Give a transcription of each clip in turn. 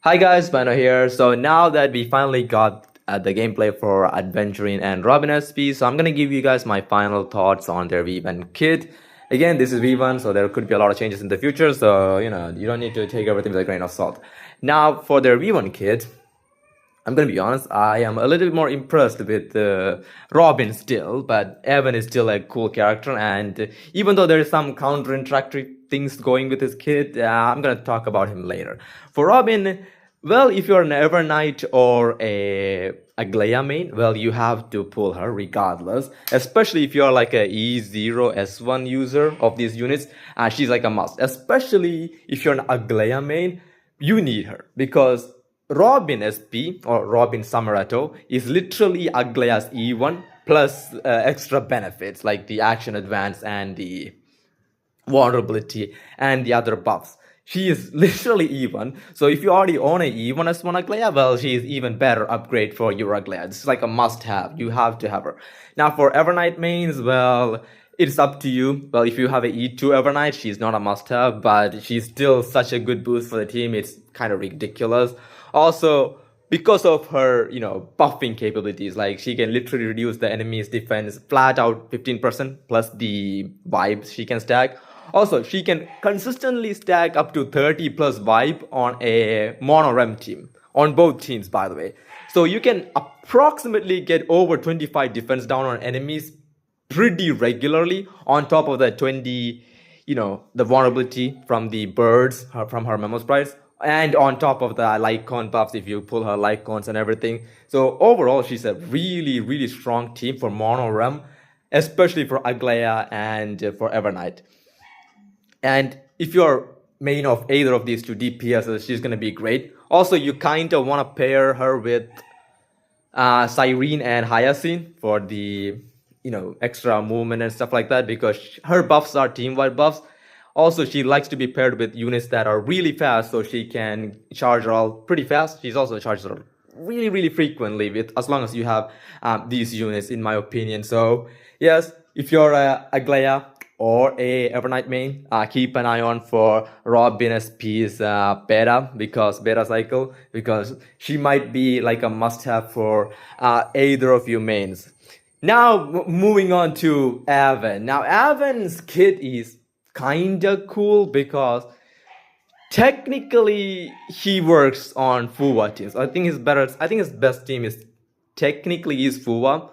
Hi guys, Bano here. So now that we finally got the gameplay for Aventurine and Robin SP, so I'm gonna give you guys my final thoughts on their V1 kit. Again, this is V1, so there could be a lot of changes in the future, so you don't need to take everything with a grain of salt. Now, for their V1 kit, I'm gonna be honest, I am a little bit more impressed with Robin still, but Evan is still a cool character, and even though there is some counter-introductory things going with his kid, I'm gonna talk about him later. For Robin, well, if you're an Evernight or a Glea main, well, you have to pull her regardless, especially if you're like a E0 S1 user of these units, she's like a must, especially if you're an Aglaya main, you need her, because Robin SP or Robin Samarato is literally Aglaya's E1 plus extra benefits like the action advance and the vulnerability and the other buffs. She is literally E1. So if you already own a E1 S1 Aglaya, well, she is even better upgrade for your Aglaya. This is like a must-have. You have to have her. Now for Evernight mains, well, it's up to you. Well, if you have a E2 Evernight, she's not a must-have, but she's still such a good boost for the team. It's kind of ridiculous. Also, because of her, buffing capabilities, like she can literally reduce the enemy's defense flat out 15% plus the vibes she can stack. Also, she can consistently stack up to 30 plus vibe on a mono rem team, on both teams, by the way. So you can approximately get over 25 defense down on enemies pretty regularly, on top of the 20, the vulnerability from the birds, from her memo sprites, and on top of the Lycon buffs if you pull her Lycons and everything. So overall, she's a really, really strong team for mono rem, especially for Aglaya and for Evernight. And if you're main of either of these two DPSs, she's going to be great. Also, you kind of want to pair her with Cyrene and Hyacinth for the extra movement and stuff like that, because her buffs are team-wide buffs. Also, she likes to be paired with units that are really fast, so she can charge her all pretty fast. She's also charged her really, really frequently, with as long as you have these units, in my opinion. So yes, if you're a Aglaya or a Evernight main, keep an eye on for Robin SP's beta cycle, because she might be like a must-have for either of you mains. Now, moving on to Aven. Now, Aven's kit is kinda cool because technically he works on Fuwa teams. I think his best team is technically is Fuwa,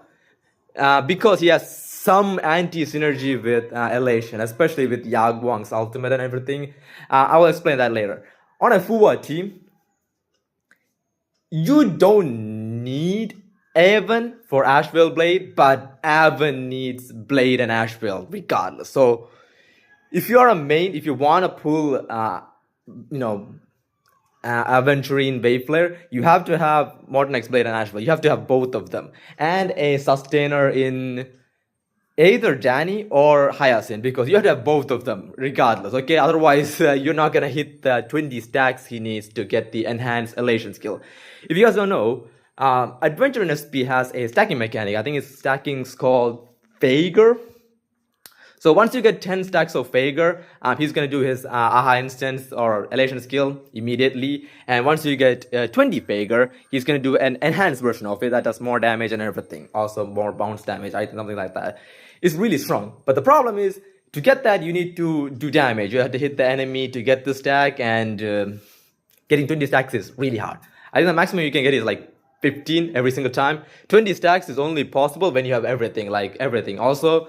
because he has some anti-synergy with Elation, especially with Yagwang's ultimate and everything. I will explain that later. On a Fuwa team, you don't need Aven for Asheville Blade, but Aven needs Blade and Asheville regardless. So if you're a main, if you want to pull, Aventurine Wayflare, you have to have Morton X Blade and Asheville. You have to have both of them. And a sustainer in either Danny or Hyacinth, because you have to have both of them regardless, okay? Otherwise, you're not going to hit the 20 stacks he needs to get the enhanced elation skill. If you guys don't know, Aventurine SP has a stacking mechanic. I think its stacking is called Fager. So once you get 10 stacks of Fager, he's going to do his AHA instance or elation skill immediately. And once you get 20 Fager, he's going to do an enhanced version of it that does more damage and everything. Also more bounce damage, I think something like that. It's really strong. But the problem is, to get that, you need to do damage. You have to hit the enemy to get the stack, and getting 20 stacks is really hard. I think the maximum you can get is like 15 every single time. 20 stacks is only possible when you have everything, like everything. Also,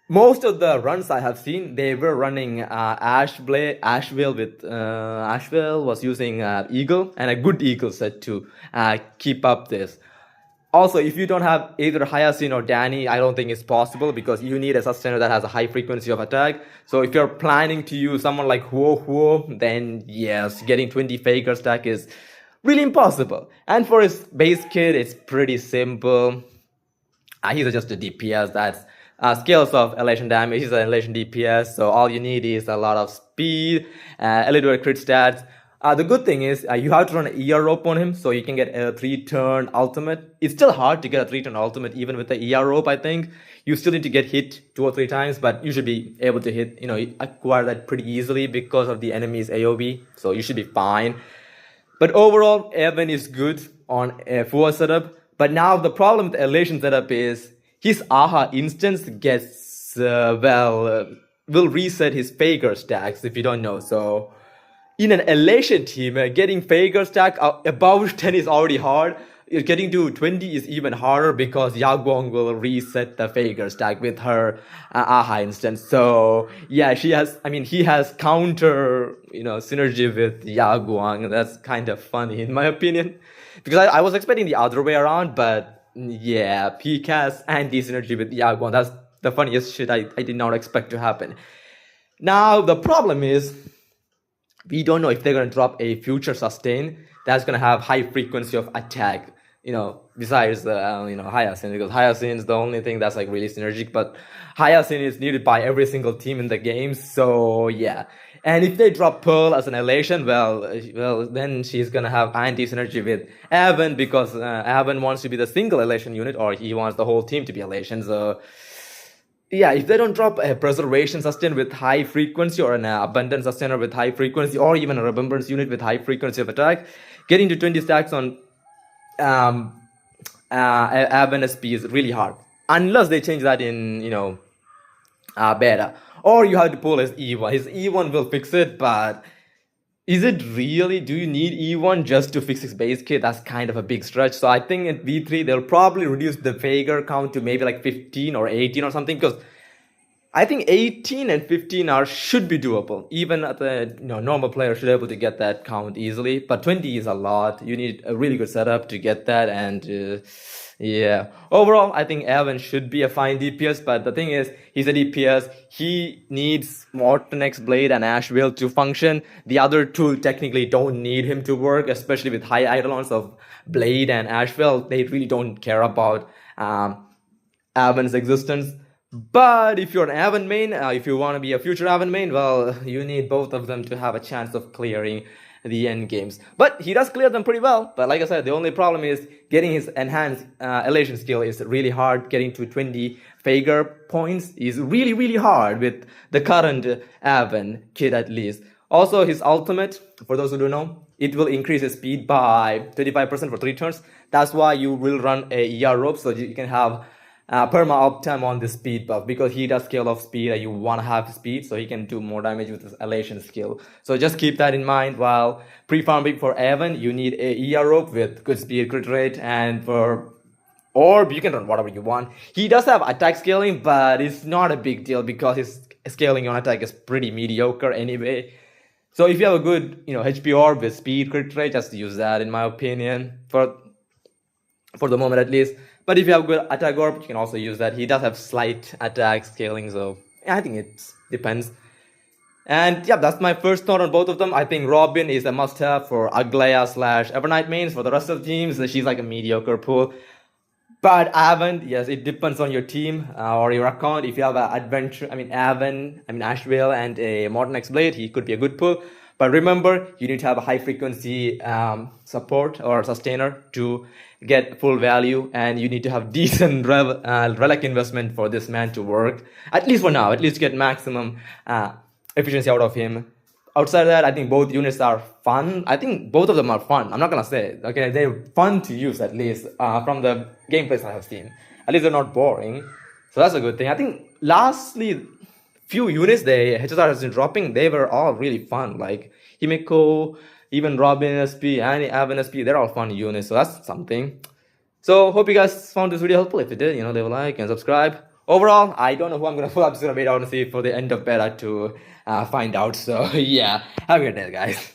most of the runs I have seen, they were running Asheville with Asheville was using Eagle, and a good Eagle set to keep up this. Also, if you don't have either Hyacinth or Danny, I don't think it's possible, because you need a sustainer that has a high frequency of attack. So if you're planning to use someone like Huo, then yes, getting 20 Faker stack is really impossible. And for his base kit, it's pretty simple. He's just a DPS that's scales of elation damage. He's an elation DPS, so all you need is a lot of speed, a little bit of crit stats. The good thing is you have to run an ER rope on him, so you can get a 3-turn ultimate. It's still hard to get a 3-turn ultimate even with the ER rope, I think. You still need to get hit 2 or 3 times, but you should be able to acquire that pretty easily because of the enemy's AoE, so you should be fine. But overall, Evan is good on a full setup. But now the problem with the elation setup is his AHA instance gets, will reset his Faker stacks if you don't know. So in an elation team, getting Faker stack above 10 is already hard. Getting to 20 is even harder because Yaguang will reset the Faker stack with her AHA instance. So yeah, he has counter, synergy with Yaguang. That's kind of funny in my opinion. Because I was expecting the other way around, but yeah, Peak has anti-synergy with Yaguang. That's the funniest shit I did not expect to happen. Now, the problem is, we don't know if they're going to drop a future sustain that's going to have high frequency of attack, besides Hyacinth, because Hyacinth is the only thing that's like really synergic, but Hyacinth is needed by every single team in the game, so yeah. And if they drop Pearl as an elation, well, then she's gonna have anti-synergy with Evan, because Evan wants to be the single elation unit, or he wants the whole team to be elation, so yeah, if they don't drop a preservation sustain with high frequency, or an abundance sustainer with high frequency, or even a remembrance unit with high frequency of attack, getting to 20 stacks on Evan SP is really hard. Unless they change that in, beta. Or you have to pull his E1. His E1 will fix it, but is it really? Do you need E1 just to fix his base kit? That's kind of a big stretch. So I think in V3, they'll probably reduce the Faker count to maybe like 15 or 18 or something, because I think 18 and 15 should be doable. Even at the normal player should be able to get that count easily. But 20 is a lot. You need a really good setup to get that. And yeah, overall, I think Evan should be a fine DPS. But the thing is, he's a DPS. He needs Mortenex Blade and Ashville to function. The other two technically don't need him to work, especially with high eidolons of Blade and Ashville. They really don't care about Evan's existence. But if you're an Aven main, if you want to be a future Aven main, well, you need both of them to have a chance of clearing the end games. But he does clear them pretty well. But like I said, the only problem is getting his enhanced elation skill is really hard. Getting to 20 Fager points is really, really hard with the current Aven kit at least. Also, his ultimate, for those who don't know, it will increase his speed by 35% for 3 turns. That's why you will run a ER rope, so you can have perma uptime on the speed buff, because he does scale off speed and you want to have speed, so he can do more damage with his elation skill. So just keep that in mind. While pre-farming for Evan, you need a ER rope with good speed crit rate, and for Orb, you can run whatever you want. He does have attack scaling, but it's not a big deal because his scaling on attack is pretty mediocre anyway. So if you have a good HP Orb with speed crit rate, just use that in my opinion, for the moment at least. But if you have good attack orb, you can also use that. He does have slight attack scaling, so I think it depends. And yeah, that's my first thought on both of them. I think Robin is a must-have for Aglaya/Evernight mains. For the rest of the teams, she's like a mediocre pull. But Aven, yes, it depends on your team or your account. If you have Ashville and a Mortenex Blade, he could be a good pull. But remember, you need to have a high frequency support or sustainer to get full value, and you need to have decent relic investment for this man to work, at least for now, at least get maximum efficiency out of him. Outside of that, I think both units are fun. I think both of them are fun. I'm not gonna say it, okay? They're fun to use, at least from the gameplays I have seen. At least they're not boring, so that's a good thing. I think lastly, few units the HSR has been dropping, they were all really fun, like Himeko, even Robin SP and Aven SP, they're all fun units, so that's something. So hope you guys found this video helpful. If you did, leave a like and subscribe. Overall, I don't know who I'm gonna pull. I'm just gonna wait out and see for the end of beta to find out. So yeah, have a good day, guys.